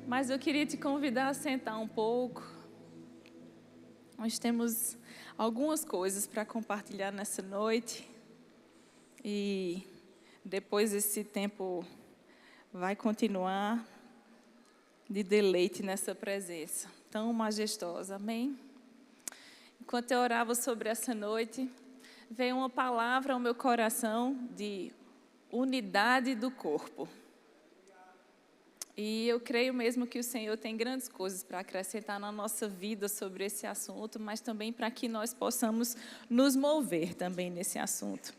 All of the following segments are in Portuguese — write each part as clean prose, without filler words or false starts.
Mas eu queria te convidar a sentar um pouco. Nós temos algumas coisas para compartilhar nessa noite. E depois esse tempo vai continuar de deleite nessa presença tão majestosa. Amém? Enquanto eu orava sobre essa noite, veio uma palavra ao meu coração de unidade do corpo. E eu creio mesmo que o Senhor tem grandes coisas para acrescentar na nossa vida sobre esse assunto, mas também para que nós possamos nos mover também nesse assunto.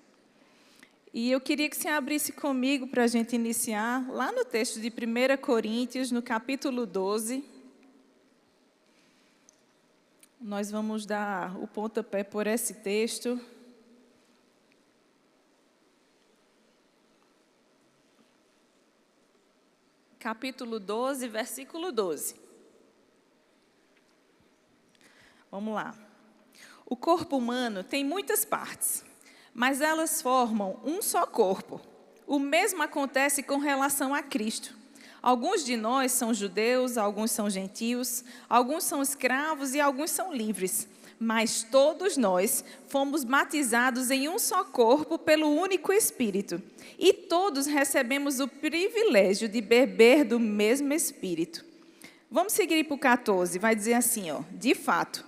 E eu queria que você abrisse comigo para a gente iniciar, lá no texto de 1 Coríntios, no capítulo 12. Nós vamos dar o pontapé por esse texto. Capítulo 12, versículo 12. Vamos lá. O corpo humano tem muitas partes, mas elas formam um só corpo. O mesmo acontece com relação a Cristo. Alguns de nós são judeus, alguns são gentios, alguns são escravos e alguns são livres. Mas todos nós fomos batizados em um só corpo pelo único Espírito. E todos recebemos o privilégio de beber do mesmo Espírito. Vamos seguir para o 14, vai dizer assim, ó. De fato,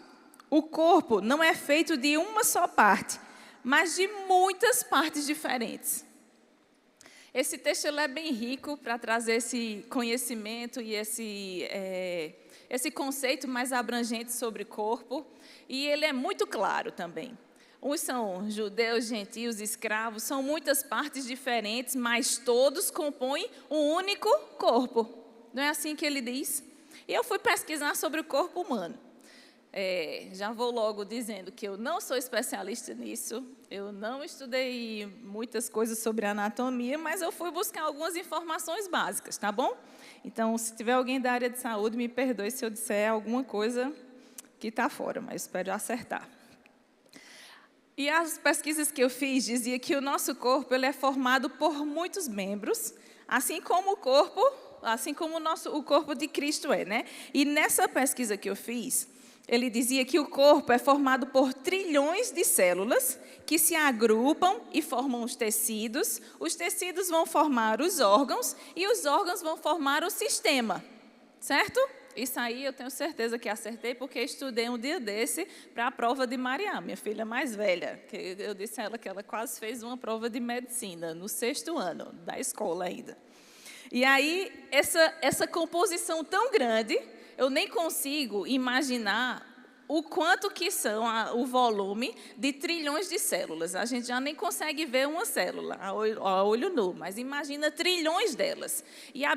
o corpo não é feito de uma só parte, mas de muitas partes diferentes. Esse texto ele é bem rico para trazer esse conhecimento e esse conceito mais abrangente sobre corpo. E ele é muito claro também. Uns são judeus, gentios, escravos, são muitas partes diferentes, mas todos compõem um único corpo. Não é assim que ele diz? E eu fui pesquisar sobre o corpo humano. Já vou logo dizendo que eu não sou especialista nisso, eu não estudei muitas coisas sobre anatomia, mas eu fui buscar algumas informações básicas, tá bom? Então, se tiver alguém da área de saúde, me perdoe se eu disser alguma coisa que está fora, mas espero acertar. E as pesquisas que eu fiz diziam que o nosso corpo ele é formado por muitos membros, assim como o corpo de Cristo é, né? E nessa pesquisa que eu fiz, ele dizia que o corpo é formado por trilhões de células que se agrupam e formam os tecidos vão formar os órgãos e os órgãos vão formar o sistema, certo? Isso aí eu tenho certeza que acertei, porque estudei um dia desse para a prova de Maria, minha filha mais velha. Que eu disse a ela que ela quase fez uma prova de medicina, no 6º ano da escola ainda. E aí, essa composição tão grande, eu nem consigo imaginar o quanto que são o volume de trilhões de células. A gente já nem consegue ver uma célula a olho nu, mas imagina trilhões delas. E a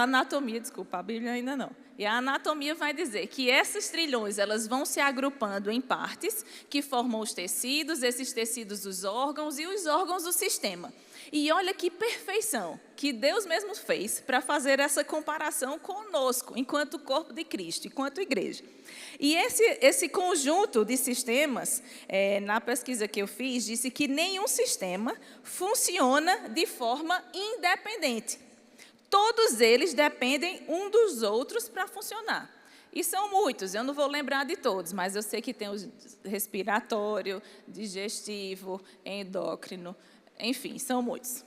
anatomia, a Bíblia ainda não. E a anatomia vai dizer que essas trilhões, elas vão se agrupando em partes que formam os tecidos, esses tecidos os órgãos e os órgãos o sistema. E olha que perfeição que Deus mesmo fez para fazer essa comparação conosco, enquanto corpo de Cristo, enquanto igreja. E esse conjunto de sistemas, na pesquisa que eu fiz, disse que nenhum sistema funciona de forma independente. Todos eles dependem um dos outros para funcionar. E são muitos, eu não vou lembrar de todos, mas eu sei que tem o respiratório, digestivo, endócrino, enfim, são muitos.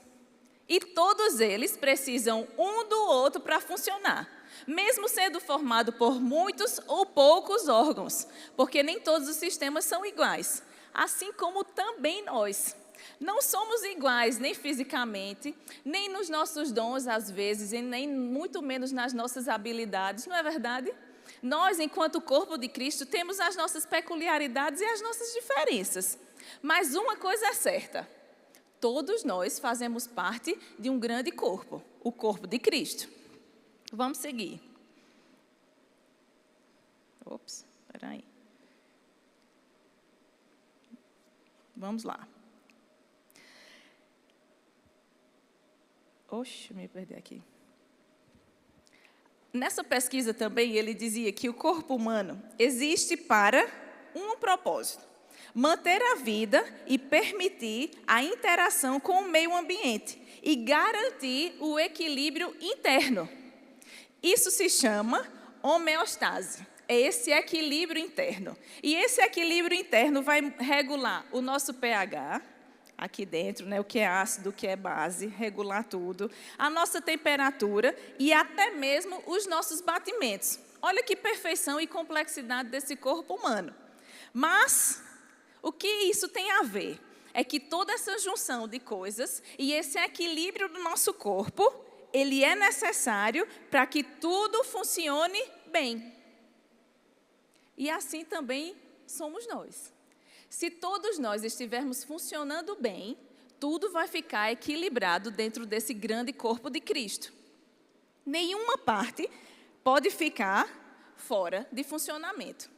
E todos eles precisam um do outro para funcionar, mesmo sendo formado por muitos ou poucos órgãos, porque nem todos os sistemas são iguais, assim como também nós. Não somos iguais nem fisicamente, nem nos nossos dons às vezes, e nem muito menos nas nossas habilidades, não é verdade? Nós, enquanto corpo de Cristo, temos as nossas peculiaridades e as nossas diferenças. Mas uma coisa é certa. Todos nós fazemos parte de um grande corpo, o corpo de Cristo. Vamos seguir. Espera aí. Vamos lá. Me perdi aqui. Nessa pesquisa também ele dizia que o corpo humano existe para um propósito: manter a vida e permitir a interação com o meio ambiente e garantir o equilíbrio interno. Isso se chama homeostase. É esse equilíbrio interno. E esse equilíbrio interno vai regular o nosso pH, aqui dentro, né, o que é ácido, o que é base, regular tudo, a nossa temperatura e até mesmo os nossos batimentos. Olha que perfeição e complexidade desse corpo humano. Mas, o que isso tem a ver? É que toda essa junção de coisas e esse equilíbrio do nosso corpo, ele é necessário para que tudo funcione bem. E assim também somos nós. Se todos nós estivermos funcionando bem, tudo vai ficar equilibrado dentro desse grande corpo de Cristo. Nenhuma parte pode ficar fora de funcionamento.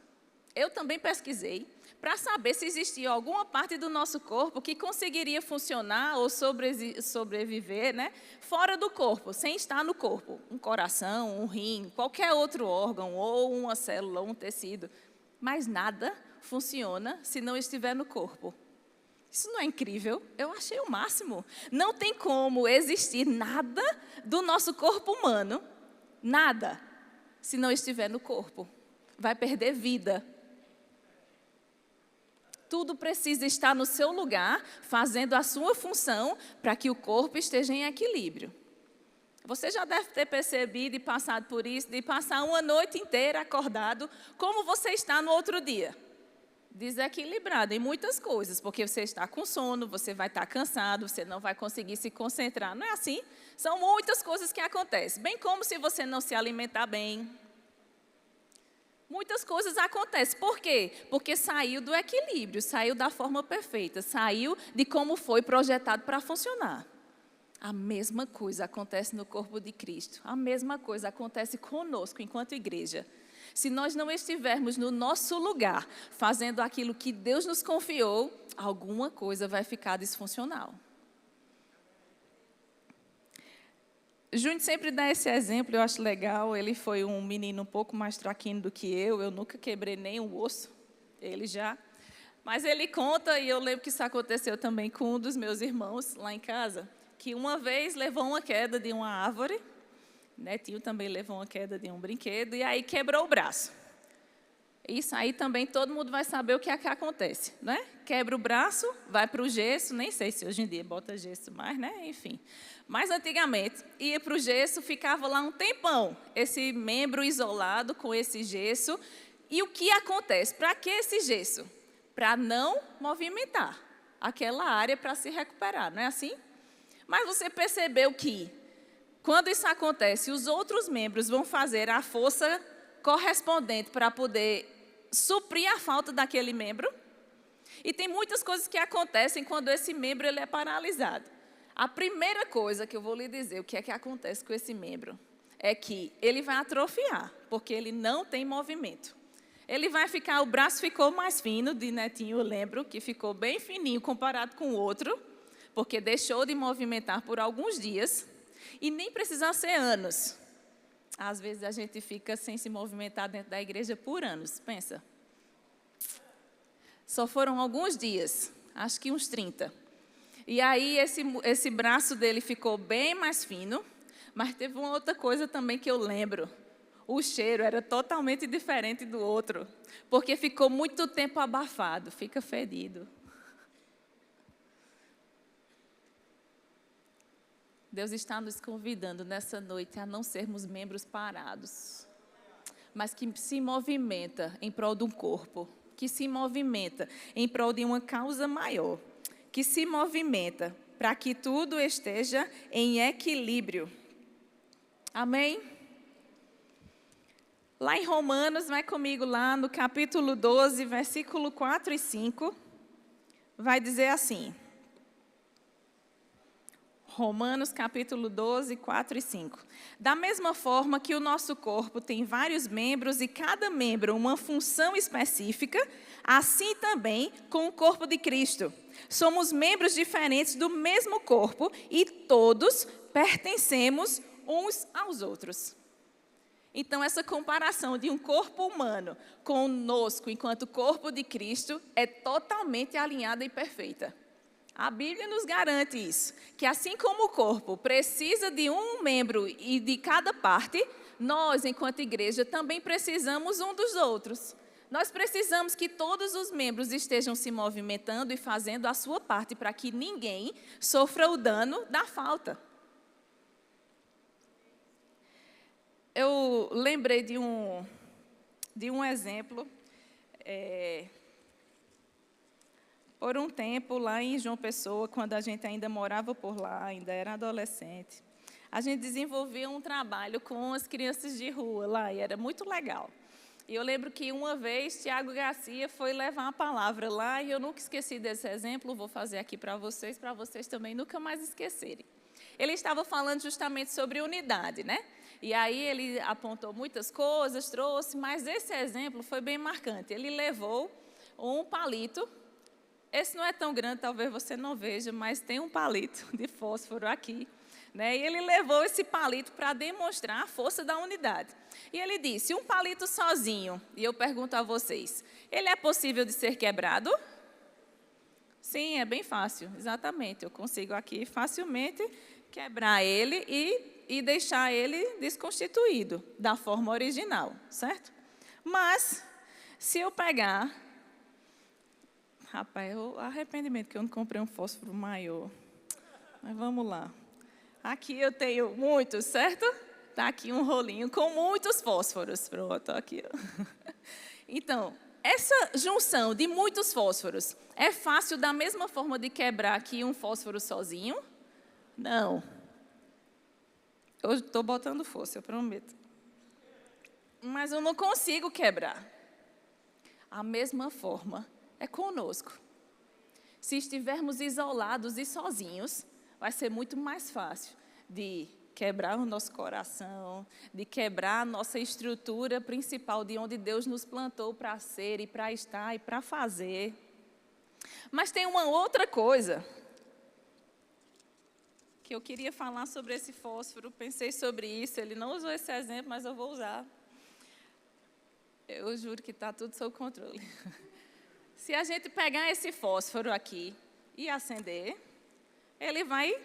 Eu também pesquisei para saber se existia alguma parte do nosso corpo que conseguiria funcionar ou sobreviver, né, fora do corpo, sem estar no corpo. Um coração, um rim, qualquer outro órgão, ou uma célula, ou um tecido. Mas nada funciona se não estiver no corpo. Isso não é incrível? Eu achei o máximo. Não tem como existir nada do nosso corpo humano, nada, se não estiver no corpo. Vai perder vida. Tudo precisa estar no seu lugar, fazendo a sua função para que o corpo esteja em equilíbrio. Você já deve ter percebido e passado por isso, de passar uma noite inteira acordado, como você está no outro dia. Desequilibrado em muitas coisas, porque você está com sono, você vai estar cansado, você não vai conseguir se concentrar. Não é assim? São muitas coisas que acontecem. Bem como se você não se alimentar bem. Muitas coisas acontecem. Por quê? Porque saiu do equilíbrio, saiu da forma perfeita, saiu de como foi projetado para funcionar. A mesma coisa acontece no corpo de Cristo. A mesma coisa acontece conosco enquanto igreja. Se nós não estivermos no nosso lugar, fazendo aquilo que Deus nos confiou, alguma coisa vai ficar disfuncional. Júnior sempre dá esse exemplo, eu acho legal. Ele foi um menino um pouco mais traquino do que eu nunca quebrei nem um osso, ele já. Mas ele conta, e eu lembro que isso aconteceu também com um dos meus irmãos lá em casa, que uma vez levou uma queda de uma árvore, Netinho também levou uma queda de um brinquedo, e aí quebrou o braço. Isso aí também todo mundo vai saber o que é que acontece, né? Quebra o braço, vai para o gesso, nem sei se hoje em dia bota gesso mais, né? Enfim. Mas antigamente, ia para o gesso, ficava lá um tempão, esse membro isolado com esse gesso. E o que acontece? Para que esse gesso? Para não movimentar aquela área para se recuperar, não é assim? Mas você percebeu que, quando isso acontece, os outros membros vão fazer a força correspondente para poder suprir a falta daquele membro. E tem muitas coisas que acontecem quando esse membro ele é paralisado. A primeira coisa que eu vou lhe dizer, o que é que acontece com esse membro, é que ele vai atrofiar, porque ele não tem movimento. Ele vai ficar, o braço ficou mais fino, de Netinho eu lembro, que ficou bem fininho comparado com o outro, porque deixou de movimentar por alguns dias, e nem precisa ser anos. Às vezes a gente fica sem se movimentar dentro da igreja por anos, pensa. Só foram alguns dias, acho que uns 30. E aí esse braço dele ficou bem mais fino, mas teve uma outra coisa também que eu lembro. O cheiro era totalmente diferente do outro, porque ficou muito tempo abafado, fica fedido. Deus está nos convidando nessa noite a não sermos membros parados, mas que se movimenta em prol de um corpo, que se movimenta em prol de uma causa maior, que se movimenta para que tudo esteja em equilíbrio. Amém? Lá em Romanos, vai comigo lá no capítulo 12, versículo 4 e 5, vai dizer assim. Romanos capítulo 12, 4 e 5. Da mesma forma que o nosso corpo tem vários membros e cada membro uma função específica, assim também com o corpo de Cristo. Somos membros diferentes do mesmo corpo e todos pertencemos uns aos outros. Então, essa comparação de um corpo humano conosco enquanto corpo de Cristo é totalmente alinhada e perfeita. A Bíblia nos garante isso, que assim como o corpo precisa de um membro e de cada parte, nós, enquanto igreja, também precisamos um dos outros. Nós precisamos que todos os membros estejam se movimentando e fazendo a sua parte para que ninguém sofra o dano da falta. Eu lembrei de um exemplo. Por um tempo, lá em João Pessoa, quando a gente ainda morava por lá, ainda era adolescente, a gente desenvolvia um trabalho com as crianças de rua lá, e era muito legal. E eu lembro que uma vez, Tiago Garcia foi levar a palavra lá, e eu nunca esqueci desse exemplo, vou fazer aqui para vocês também nunca mais esquecerem. Ele estava falando justamente sobre unidade, né? E aí ele apontou muitas coisas, trouxe, mas esse exemplo foi bem marcante. Ele levou um palito. Esse não é tão grande, talvez você não veja, mas tem um palito de fósforo aqui, né? E ele levou esse palito para demonstrar a força da unidade. E ele disse, um palito sozinho, e eu pergunto a vocês, ele é possível de ser quebrado? Sim, é bem fácil, exatamente. Eu consigo aqui facilmente quebrar ele e deixar ele desconstituído da forma original, certo? Mas, se eu pegar... Rapaz, arrependimento que eu não comprei um fósforo maior. Mas vamos lá. Aqui eu tenho muitos, certo? Está aqui um rolinho com muitos fósforos. Pronto, aqui. Então, essa junção de muitos fósforos é fácil da mesma forma de quebrar aqui um fósforo sozinho? Não. Eu estou botando força, eu prometo. Mas eu não consigo quebrar. A mesma forma é conosco. Se estivermos isolados e sozinhos, vai ser muito mais fácil de quebrar o nosso coração, de quebrar a nossa estrutura principal de onde Deus nos plantou para ser e para estar e para fazer. Mas tem uma outra coisa que eu queria falar sobre esse fósforo, pensei sobre isso, ele não usou esse exemplo, mas eu vou usar. Eu juro que está tudo sob controle. Se a gente pegar esse fósforo aqui e acender, ele vai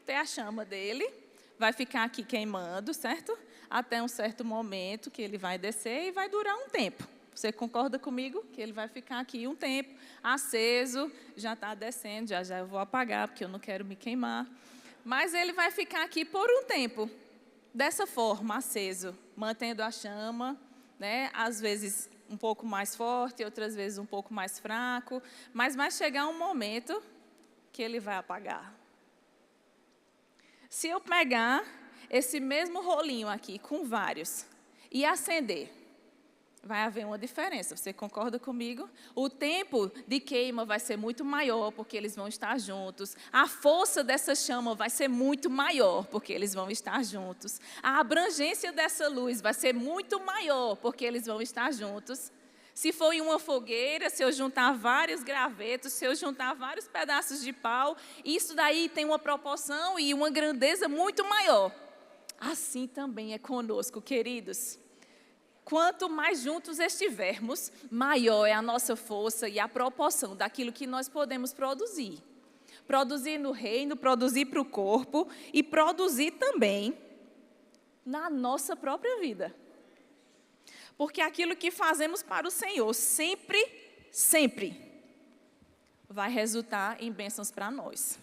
ter a chama dele, vai ficar aqui queimando, certo? Até um certo momento que ele vai descer e vai durar um tempo. Você concorda comigo? Que ele vai ficar aqui um tempo aceso, já está descendo, já eu vou apagar, porque eu não quero me queimar. Mas ele vai ficar aqui por um tempo, dessa forma, aceso, mantendo a chama, né? Às vezes um pouco mais forte, outras vezes um pouco mais fraco, mas vai chegar um momento que ele vai apagar. Se eu pegar esse mesmo rolinho aqui, com vários, e acender, vai haver uma diferença, você concorda comigo? O tempo de queima vai ser muito maior, porque eles vão estar juntos. A força dessa chama vai ser muito maior, porque eles vão estar juntos. A abrangência dessa luz vai ser muito maior, porque eles vão estar juntos. Se for em uma fogueira, se eu juntar vários gravetos, se eu juntar vários pedaços de pau, isso daí tem uma proporção e uma grandeza muito maior. Assim também é conosco, queridos. Quanto mais juntos estivermos, maior é a nossa força e a proporção daquilo que nós podemos produzir. Produzir no reino, produzir para o corpo e produzir também na nossa própria vida. Porque aquilo que fazemos para o Senhor sempre vai resultar em bênçãos para nós.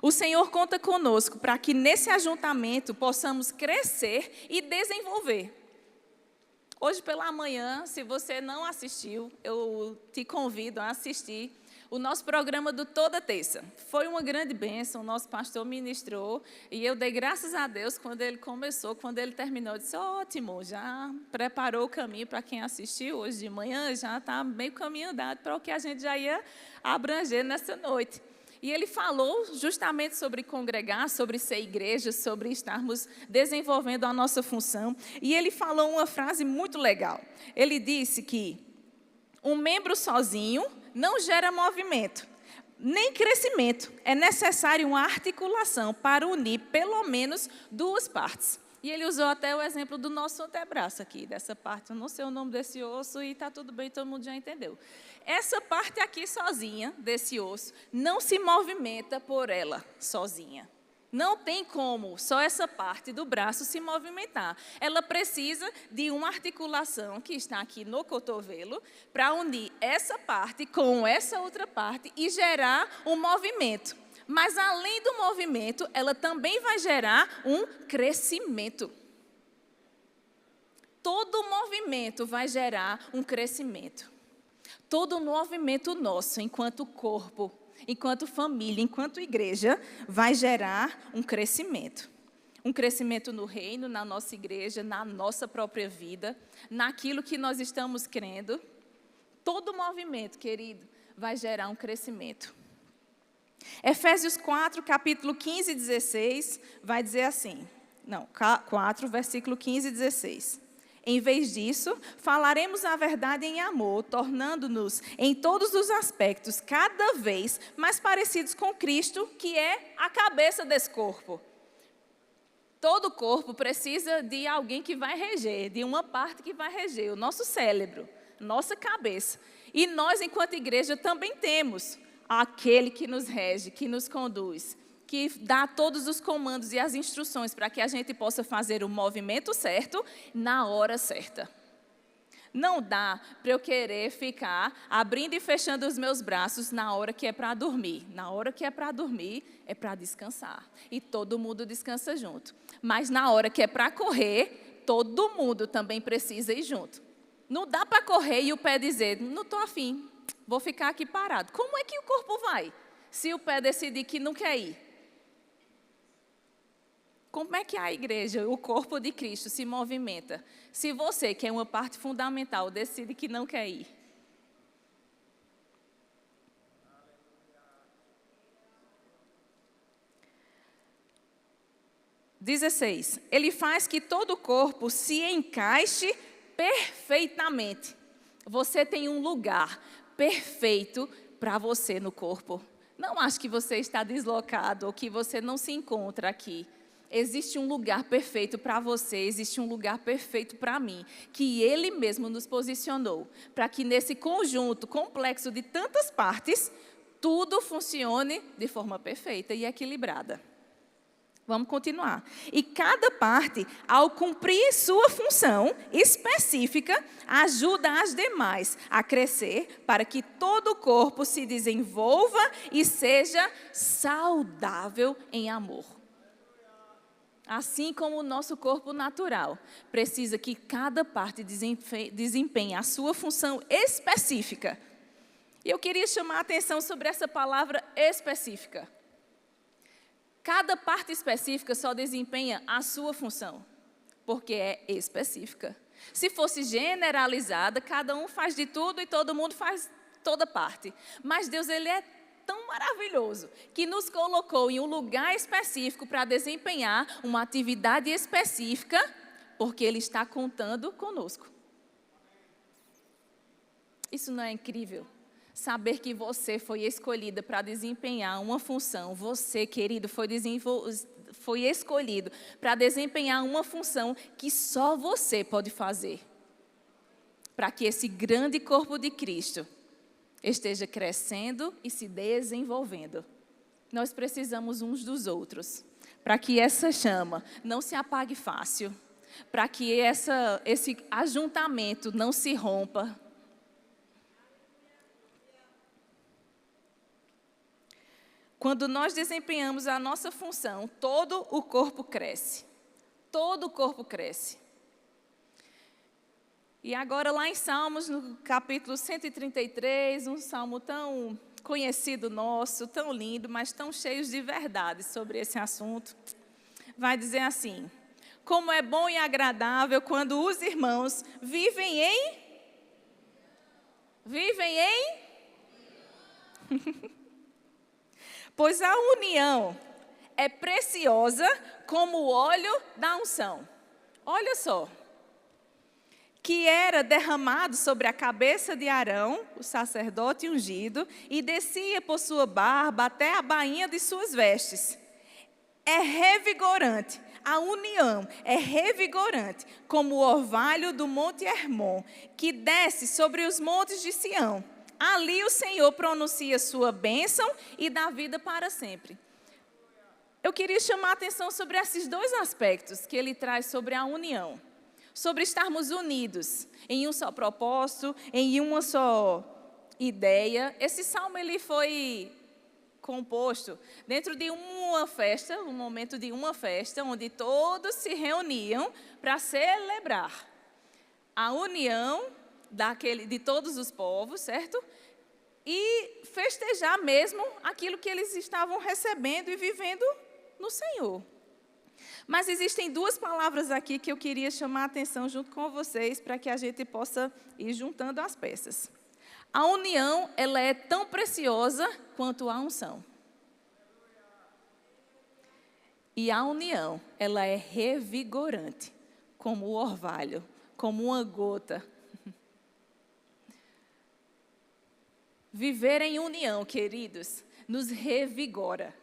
O Senhor conta conosco para que nesse ajuntamento possamos crescer e desenvolver. Hoje pela manhã, se você não assistiu, eu te convido a assistir o nosso programa do Toda Terça. Foi uma grande bênção, o nosso pastor ministrou, e eu dei graças a Deus quando ele começou, quando ele terminou, eu disse, ótimo, já preparou o caminho para quem assistiu hoje de manhã, já está meio caminho andado para o que a gente já ia abranger nessa noite. E ele falou justamente sobre congregar, sobre ser igreja, sobre estarmos desenvolvendo a nossa função. E ele falou uma frase muito legal. Ele disse que um membro sozinho não gera movimento, nem crescimento. É necessário uma articulação para unir pelo menos duas partes. E ele usou até o exemplo do nosso antebraço aqui, dessa parte. Eu não sei o nome desse osso e está tudo bem, todo mundo já entendeu. Essa parte aqui sozinha, desse osso, não se movimenta por ela sozinha. Não tem como só essa parte do braço se movimentar. Ela precisa de uma articulação que está aqui no cotovelo para unir essa parte com essa outra parte e gerar um movimento. Mas, além do movimento, ela também vai gerar um crescimento. Todo movimento vai gerar um crescimento. Todo movimento nosso, enquanto corpo, enquanto família, enquanto igreja, vai gerar um crescimento. Um crescimento no reino, na nossa igreja, na nossa própria vida, naquilo que nós estamos crendo. Todo movimento, querido, vai gerar um crescimento. Efésios 4, capítulo 15 e 16, vai dizer assim, 4, versículo 15 e 16. Em vez disso, falaremos a verdade em amor, tornando-nos, em todos os aspectos, cada vez mais parecidos com Cristo, que é a cabeça desse corpo. Todo corpo precisa de alguém que vai reger, de uma parte que vai reger, o nosso cérebro, nossa cabeça. E nós, enquanto igreja, também temos aquele que nos rege, que nos conduz, que dá todos os comandos e as instruções para que a gente possa fazer o movimento certo na hora certa. Não dá para eu querer ficar abrindo e fechando os meus braços na hora que é para dormir. Na hora que é para dormir, é para descansar. E todo mundo descansa junto. Mas na hora que é para correr, todo mundo também precisa ir junto. Não dá para correr e o pé dizer, não estou afim. Vou ficar aqui parado. Como é que o corpo vai, se o pé decidir que não quer ir? Como é que a igreja, o corpo de Cristo, se movimenta, se você, que é uma parte fundamental, decide que não quer ir? XVI. Ele faz que todo o corpo se encaixe perfeitamente. Você tem um lugar perfeito para você no corpo. Não acho que você está deslocado ou que você não se encontra aqui. Existe um lugar perfeito para você, existe um lugar perfeito para mim, que Ele mesmo nos posicionou, para que nesse conjunto complexo de tantas partes, tudo funcione de forma perfeita e equilibrada. Vamos continuar. E cada parte, ao cumprir sua função específica, ajuda as demais a crescer para que todo o corpo se desenvolva e seja saudável em amor. Assim como o nosso corpo natural precisa que cada parte desempenhe a sua função específica. E eu queria chamar a atenção sobre essa palavra específica. Cada parte específica só desempenha a sua função, porque é específica. Se fosse generalizada, cada um faz de tudo e todo mundo faz toda parte. Mas Deus, Ele é tão maravilhoso que nos colocou em um lugar específico para desempenhar uma atividade específica, porque Ele está contando conosco. Isso não é incrível? Saber que você foi escolhida para desempenhar uma função. Você, querido, foi escolhido para desempenhar uma função que só você pode fazer. Para que esse grande corpo de Cristo esteja crescendo e se desenvolvendo. Nós precisamos uns dos outros. Para que essa chama não se apague fácil. Para que esse ajuntamento não se rompa. Quando nós desempenhamos a nossa função, todo o corpo cresce. Todo o corpo cresce. E agora lá em Salmos, no capítulo 133, um salmo tão conhecido nosso, tão lindo, mas tão cheio de verdades sobre esse assunto, vai dizer assim: como é bom e agradável quando os irmãos vivem em... Pois a união é preciosa como o óleo da unção. Olha só. Que era derramado sobre a cabeça de Arão, o sacerdote ungido, e descia por sua barba até a bainha de suas vestes. É revigorante, A união é revigorante, como o orvalho do Monte Hermon, que desce sobre os montes de Sião. Ali o Senhor pronuncia sua bênção e dá vida para sempre. Eu queria chamar a atenção sobre esses dois aspectos que ele traz sobre a união. Sobre estarmos unidos em um só propósito, em uma só ideia. Esse salmo ele foi composto dentro de uma festa, um momento de uma festa, onde todos se reuniam para celebrar a união de todos os povos, certo? E festejar mesmo aquilo que eles estavam recebendo e vivendo no Senhor. Mas existem duas palavras aqui que eu queria chamar a atenção junto com vocês para que a gente possa ir juntando as peças. A união, ela é tão preciosa quanto a unção. E a união, ela é revigorante, como o orvalho, como uma gota. Viver em união, queridos, nos revigora.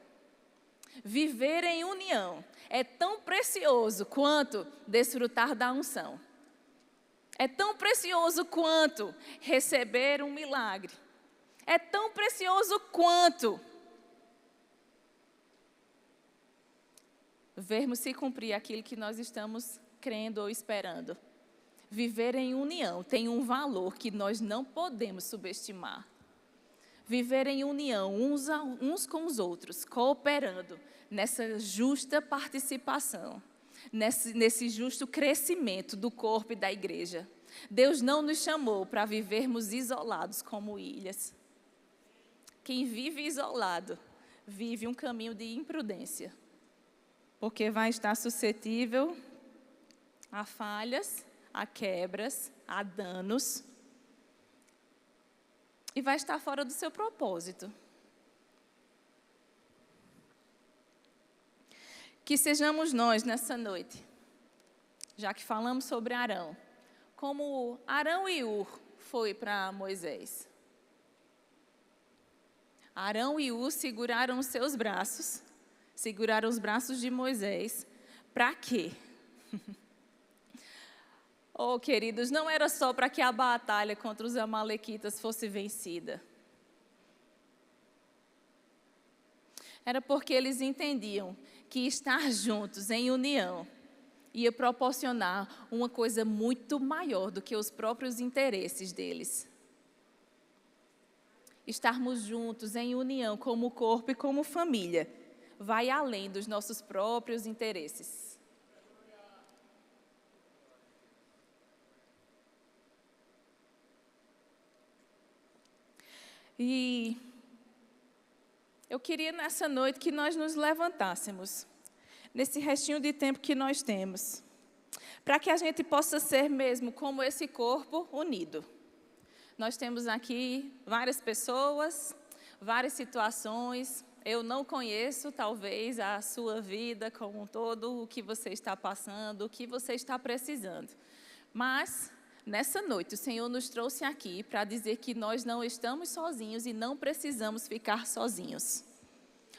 Viver em união é tão precioso quanto desfrutar da unção. É tão precioso quanto receber um milagre. É tão precioso quanto vermos se cumprir aquilo que nós estamos crendo ou esperando. Viver em união tem um valor que nós não podemos subestimar. Viver em união uns com os outros, cooperando nessa justa participação, nesse justo crescimento do corpo e da igreja. Deus não nos chamou para vivermos isolados como ilhas. Quem vive isolado, vive um caminho de imprudência, porque vai estar suscetível a falhas, a quebras, a danos, e vai estar fora do seu propósito. Que sejamos nós nessa noite, já que falamos sobre Arão, como Arão e Ur foi para Moisés. Arão e Ur seguraram os seus braços, seguraram os braços de Moisés, para quê? Oh, queridos, não era só para que a batalha contra os amalequitas fosse vencida. Era porque eles entendiam que estar juntos em união ia proporcionar uma coisa muito maior do que os próprios interesses deles. Estarmos juntos em união como corpo e como família vai além dos nossos próprios interesses. E eu queria nessa noite que nós nos levantássemos, nesse restinho de tempo que nós temos, para que a gente possa ser mesmo como esse corpo unido. Nós temos aqui várias pessoas, várias situações. Eu não conheço, talvez, a sua vida como um todo, o que você está passando, o que você está precisando. Mas nessa noite, o Senhor nos trouxe aqui para dizer que nós não estamos sozinhos e não precisamos ficar sozinhos.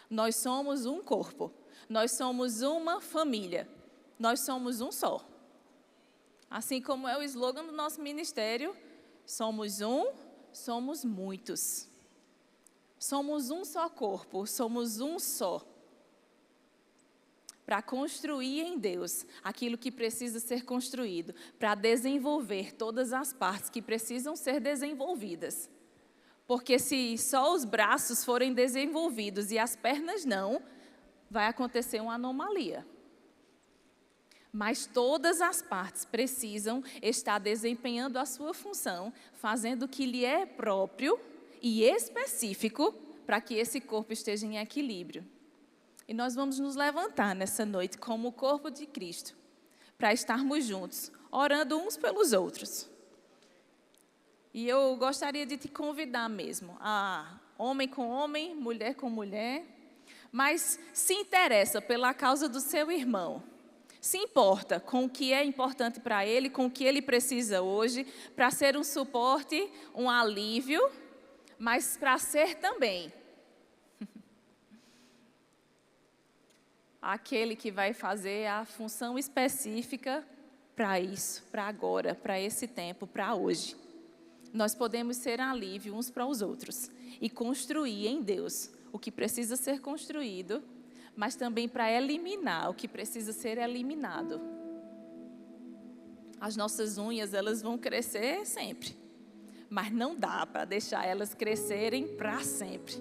Nós somos um corpo, nós somos uma família, nós somos um só. Assim como é o slogan do nosso ministério, somos um, somos muitos. Somos um só corpo, somos um só. Para construir em Deus aquilo que precisa ser construído, para desenvolver todas as partes que precisam ser desenvolvidas. Porque se só os braços forem desenvolvidos e as pernas não, vai acontecer uma anomalia. Mas todas as partes precisam estar desempenhando a sua função, fazendo o que lhe é próprio e específico para que esse corpo esteja em equilíbrio. E nós vamos nos levantar nessa noite como o corpo de Cristo, para estarmos juntos, orando uns pelos outros. E eu gostaria de te convidar mesmo, a homem com homem, mulher com mulher, mas se interessa pela causa do seu irmão, se importa com o que é importante para ele, com o que ele precisa hoje, para ser um suporte, um alívio, mas para ser também aquele que vai fazer a função específica para isso, para agora, para esse tempo, para hoje. Nós podemos ser alívio uns para os outros e construir em Deus o que precisa ser construído, mas também para eliminar o que precisa ser eliminado. As nossas unhas, elas vão crescer sempre, mas não dá para deixar elas crescerem para sempre.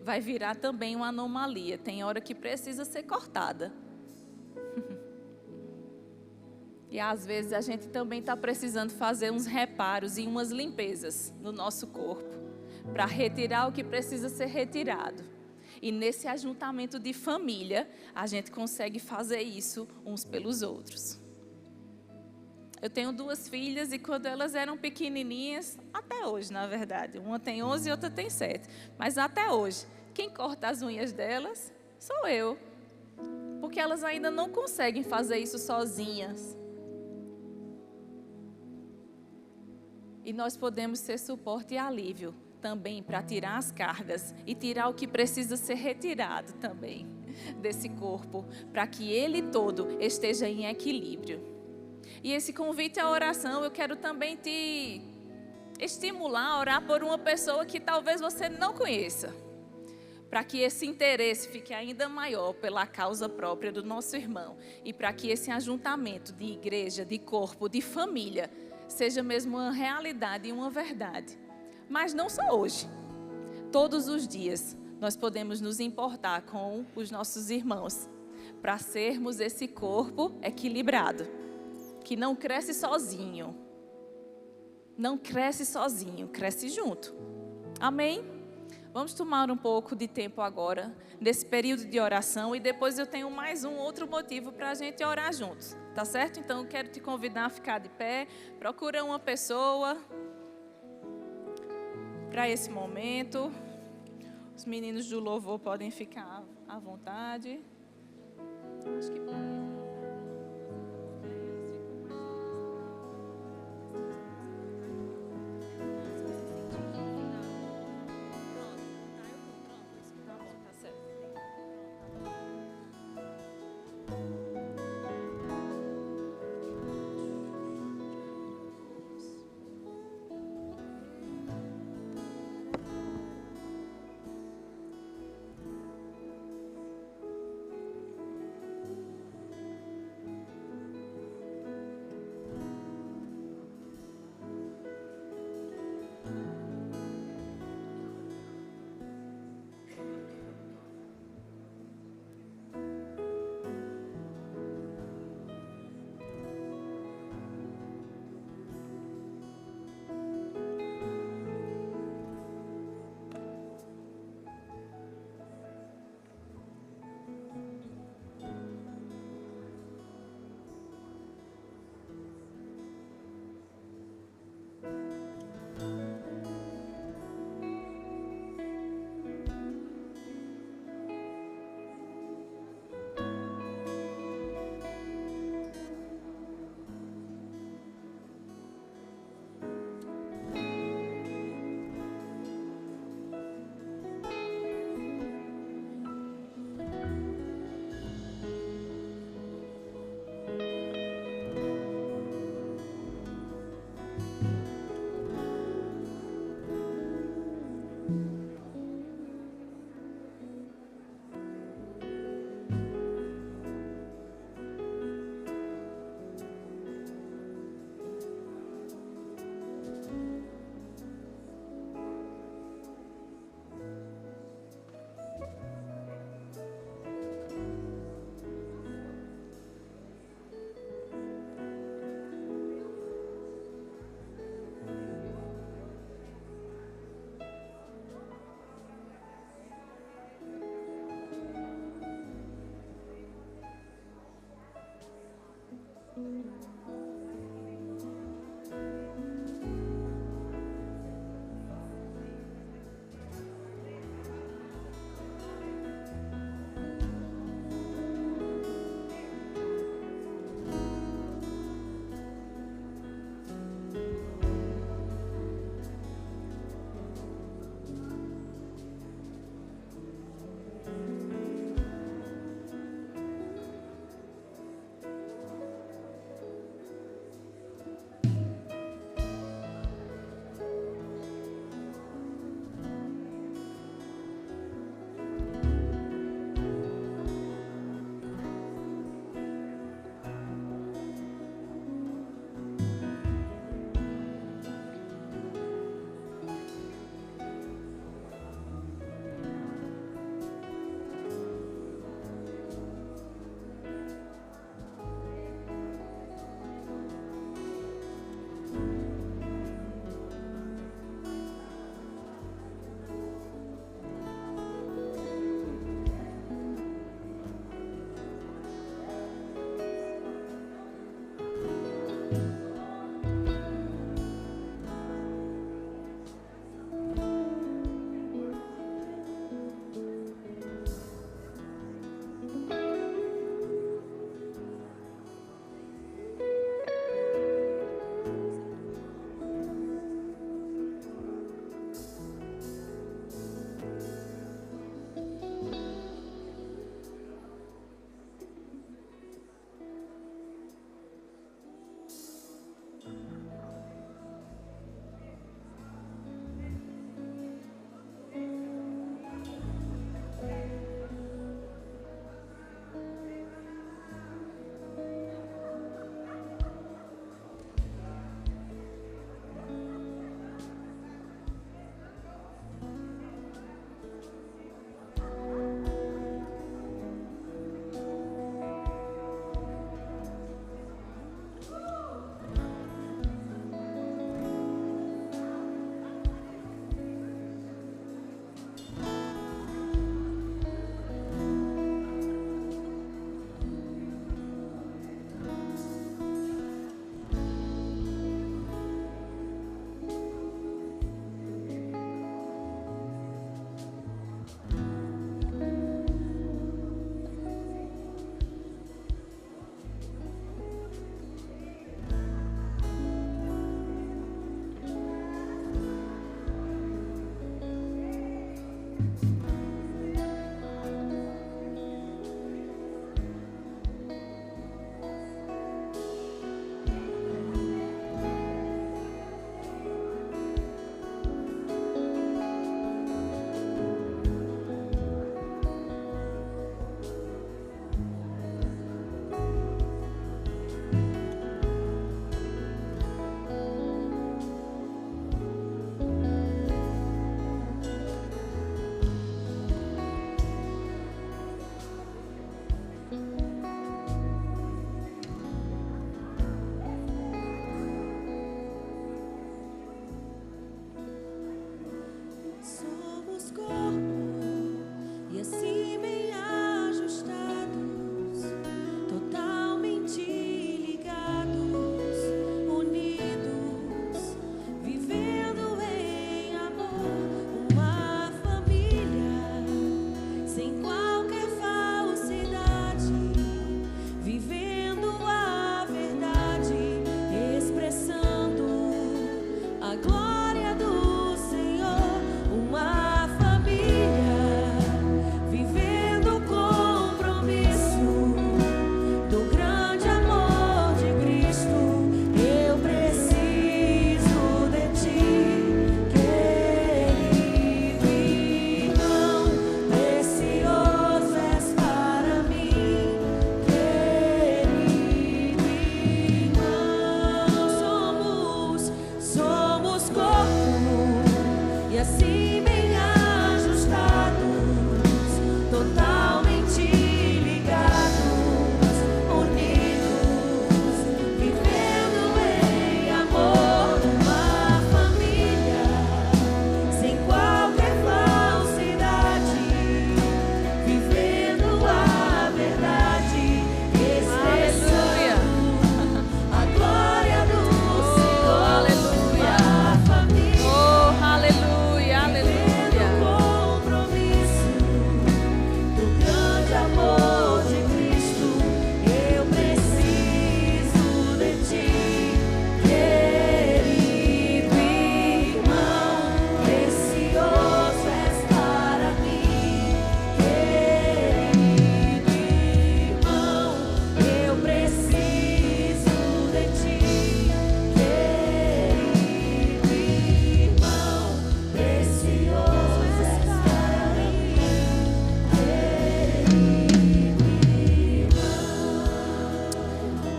Vai virar também uma anomalia, tem hora que precisa ser cortada. E às vezes a gente também está precisando fazer uns reparos e umas limpezas no nosso corpo, para retirar o que precisa ser retirado. E nesse ajuntamento de família, a gente consegue fazer isso uns pelos outros. Eu tenho 2 filhas e quando elas eram pequenininhas, até hoje na verdade, uma tem 11 e outra tem 7, mas até hoje, quem corta as unhas delas sou eu, porque elas ainda não conseguem fazer isso sozinhas. E nós podemos ser suporte e alívio também para tirar as cargas e tirar o que precisa ser retirado também desse corpo, para que ele todo esteja em equilíbrio. E esse convite à oração, eu quero também te estimular a orar por uma pessoa que talvez você não conheça, para que esse interesse fique ainda maior pela causa própria do nosso irmão e para que esse ajuntamento de igreja, de corpo, de família, seja mesmo uma realidade e uma verdade. Mas não só hoje. Todos os dias nós podemos nos importar com os nossos irmãos para sermos esse corpo equilibrado, que não cresce sozinho. Não cresce sozinho, cresce junto. Amém? Vamos tomar um pouco de tempo agora, nesse período de oração, e depois eu tenho mais um outro motivo para a gente orar juntos, tá certo? Então eu quero te convidar a ficar de pé, procura uma pessoa para esse momento. Os meninos do louvor podem ficar à vontade. Acho que pode.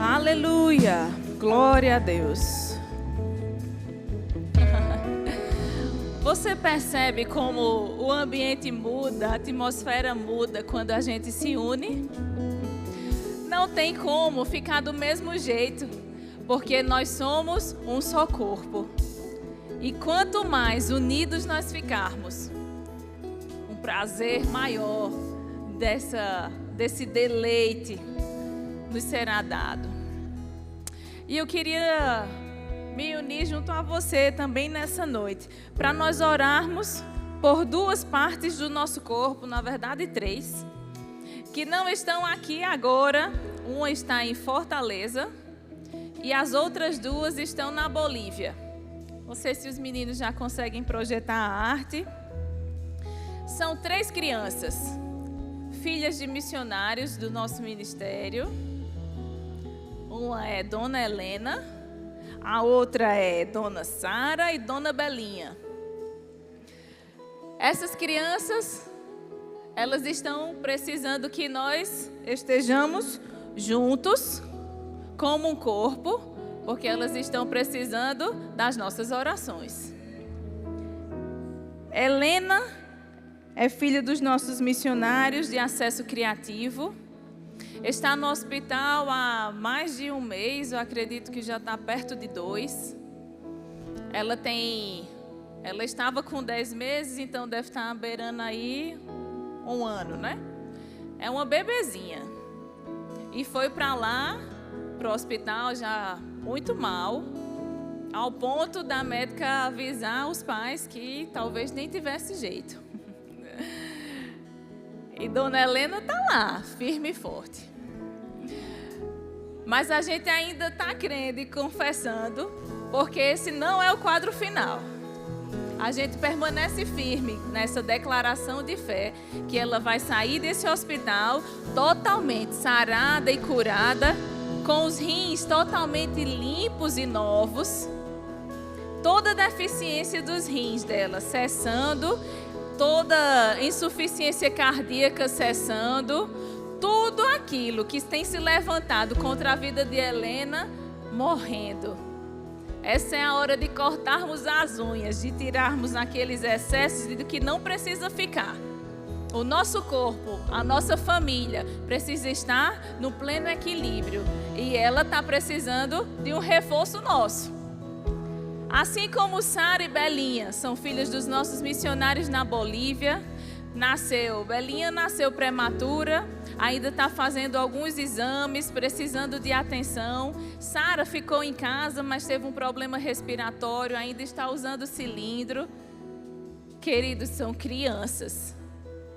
Aleluia, glória a Deus. Você percebe como o ambiente muda, a atmosfera muda quando a gente se une? Não tem como ficar do mesmo jeito, porque nós somos um só corpo. E quanto mais unidos nós ficarmos, um prazer maior desse deleite nos será dado. E eu queria me unir junto a você também nessa noite, para nós orarmos por duas partes do nosso corpo, na verdade 3, que não estão aqui agora. Uma está em Fortaleza e as outras 2 estão na Bolívia. Não sei se os meninos já conseguem projetar a arte. São 3 crianças, filhas de missionários do nosso ministério. Uma é Dona Helena, a outra é Dona Sara e Dona Belinha. Essas crianças, elas estão precisando que nós estejamos juntos como um corpo, porque elas estão precisando das nossas orações. Helena é filha dos nossos missionários de acesso criativo. Está no hospital há mais de 1 mês, eu acredito que já está perto de 2. Ela estava com 10 meses, então deve estar beirando aí 1 ano, né? É uma bebezinha. E foi para lá, para o hospital, já muito mal, ao ponto da médica avisar os pais que talvez nem tivesse jeito. E Dona Helena está lá, firme e forte. Mas a gente ainda está crendo e confessando, porque esse não é o quadro final. A gente permanece firme nessa declaração de fé, que ela vai sair desse hospital totalmente sarada e curada, com os rins totalmente limpos e novos, toda a deficiência dos rins dela cessando, toda insuficiência cardíaca cessando, tudo aquilo que tem se levantado contra a vida de Helena morrendo. Essa é a hora de cortarmos as unhas, de tirarmos aqueles excessos de que não precisa ficar. O nosso corpo, a nossa família precisa estar no pleno equilíbrio, e ela está precisando de um reforço nosso. Assim como Sara e Belinha são filhas dos nossos missionários na Bolívia, Belinha nasceu prematura, ainda está fazendo alguns exames, precisando de atenção. Sara ficou em casa, mas teve um problema respiratório, ainda está usando cilindro. Queridos, são crianças,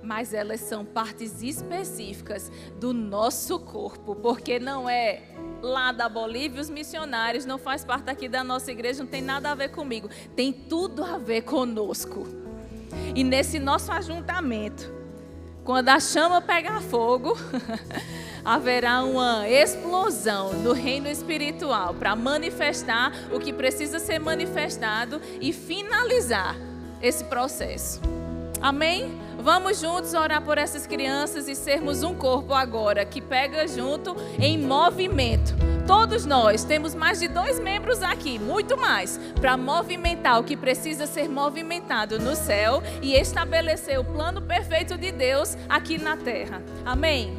mas elas são partes específicas do nosso corpo, porque não é lá da Bolívia, os missionários, não faz parte aqui da nossa igreja, não tem nada a ver comigo, tem tudo a ver conosco. E nesse nosso ajuntamento, quando a chama pegar fogo, haverá uma explosão no reino espiritual para manifestar o que precisa ser manifestado e finalizar esse processo. Amém? Vamos juntos orar por essas crianças e sermos um corpo agora que pega junto em movimento. Todos nós temos mais de 2 membros aqui, muito mais, para movimentar o que precisa ser movimentado no céu e estabelecer o plano perfeito de Deus aqui na terra. Amém?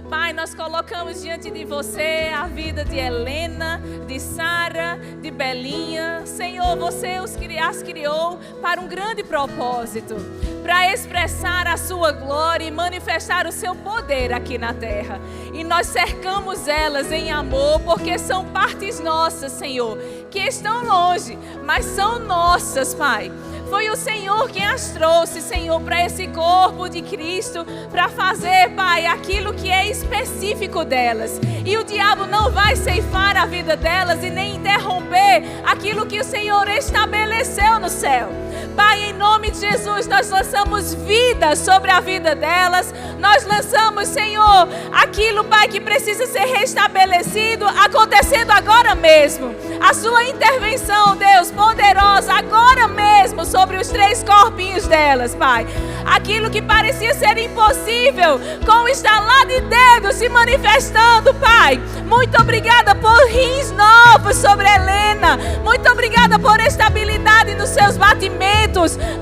Pai, nós colocamos diante de você a vida de Helena, de Sara, de Belinha. Senhor, você as criou para um grande propósito, para expressar a sua glória e manifestar o seu poder aqui na terra. E nós cercamos elas em amor, porque são partes nossas, Senhor, que estão longe, mas são nossas, Pai. Foi o Senhor quem as trouxe, Senhor, para esse corpo de Cristo, para fazer, Pai, aquilo que é específico delas. E o diabo não vai ceifar a vida delas e nem interromper aquilo que o Senhor estabeleceu no céu. Pai, em nome de Jesus, nós lançamos vida sobre a vida delas. Nós lançamos, Senhor, aquilo, Pai, que precisa ser restabelecido, acontecendo agora mesmo. A sua intervenção, Deus, poderosa, agora mesmo, sobre os 3 corpinhos delas, Pai. Aquilo que parecia ser impossível, com o estalar de dedos se manifestando, Pai. Muito obrigada por rins novos sobre Helena. Muito obrigada por estabilidade nos seus batimentos.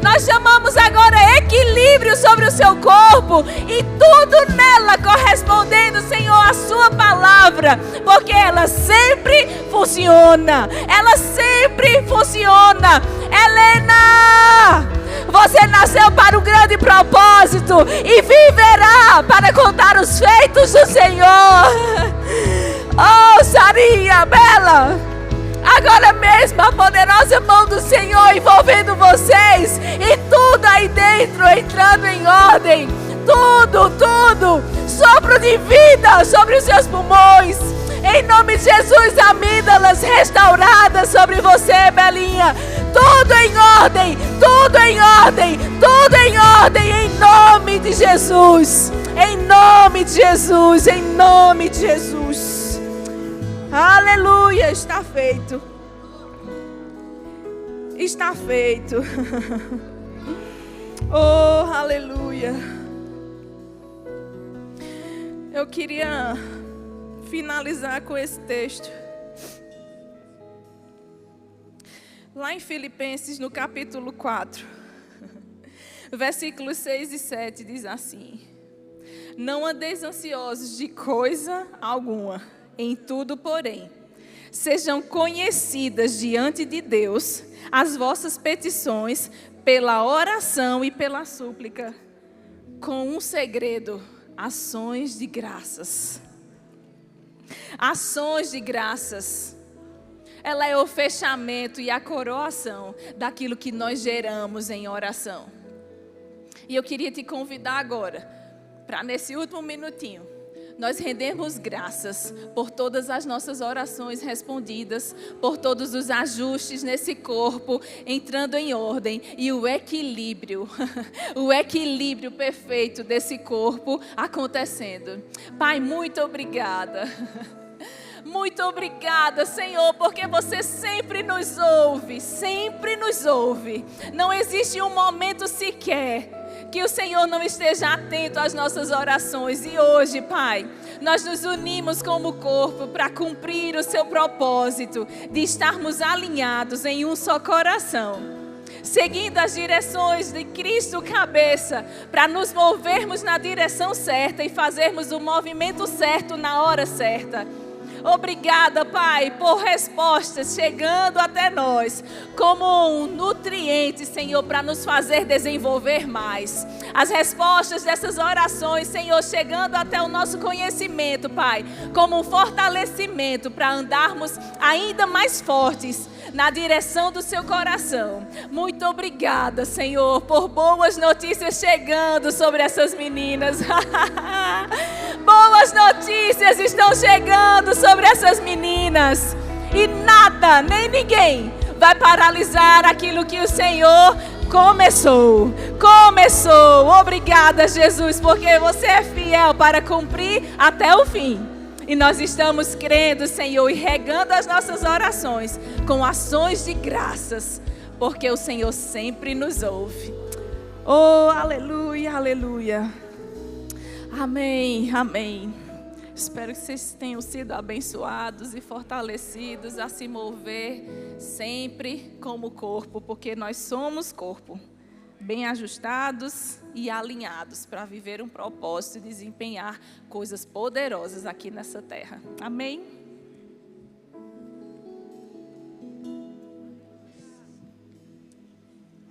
Nós chamamos agora equilíbrio sobre o seu corpo e tudo nela correspondendo, Senhor, à sua palavra, porque ela sempre funciona. Ela sempre funciona. Helena, você nasceu para um grande propósito e viverá para contar os feitos do Senhor. Oh, Sarinha, Bela, agora mesmo a poderosa mão do Senhor envolvendo vocês e tudo aí dentro entrando em ordem. Tudo, sopro de vida sobre os seus pulmões. Em nome de Jesus, amígdalas restauradas sobre você, Belinha. Tudo em ordem, em nome de Jesus. Em nome de Jesus, em nome de Jesus. Aleluia, está feito. Está feito. Oh, aleluia. Eu queria finalizar com esse texto. Lá em Filipenses, no capítulo 4, versículos 6 e 7, diz assim: não andeis ansiosos de coisa alguma, em tudo, porém, sejam conhecidas diante de Deus as vossas petições pela oração e pela súplica, com um segredo: ações de graças. Ações de graças. Ela é o fechamento e a coroação daquilo que nós geramos em oração. E eu queria te convidar agora, para nesse último minutinho, nós rendermos graças por todas as nossas orações respondidas, por todos os ajustes nesse corpo entrando em ordem e o equilíbrio perfeito desse corpo acontecendo. Pai, muito obrigada. Muito obrigada, Senhor, porque você sempre nos ouve, sempre nos ouve. Não existe um momento sequer que o Senhor não esteja atento às nossas orações. E hoje, Pai, nós nos unimos como corpo para cumprir o seu propósito de estarmos alinhados em um só coração, seguindo as direções de Cristo cabeça, para nos movermos na direção certa e fazermos o movimento certo na hora certa. Obrigada, Pai, por respostas chegando até nós como um nutriente, Senhor, para nos fazer desenvolver mais. As respostas dessas orações, Senhor, chegando até o nosso conhecimento, Pai, como um fortalecimento para andarmos ainda mais fortes na direção do seu coração. Muito obrigada, Senhor, por boas notícias chegando sobre essas meninas. Boas notícias estão chegando sobre essas meninas. E nada, nem ninguém vai paralisar aquilo que o Senhor começou. Obrigada, Jesus, porque você é fiel para cumprir até o fim. E nós estamos crendo, Senhor, e regando as nossas orações com ações de graças, porque o Senhor sempre nos ouve. Oh, aleluia, aleluia. Amém, amém. Espero que vocês tenham sido abençoados e fortalecidos a se mover sempre como corpo, porque nós somos corpo, bem ajustados e alinhados para viver um propósito e desempenhar coisas poderosas aqui nessa terra. Amém?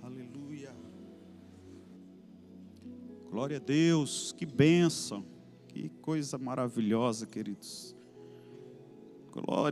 Aleluia. Glória a Deus, que bênção, que coisa maravilhosa, queridos. Glória.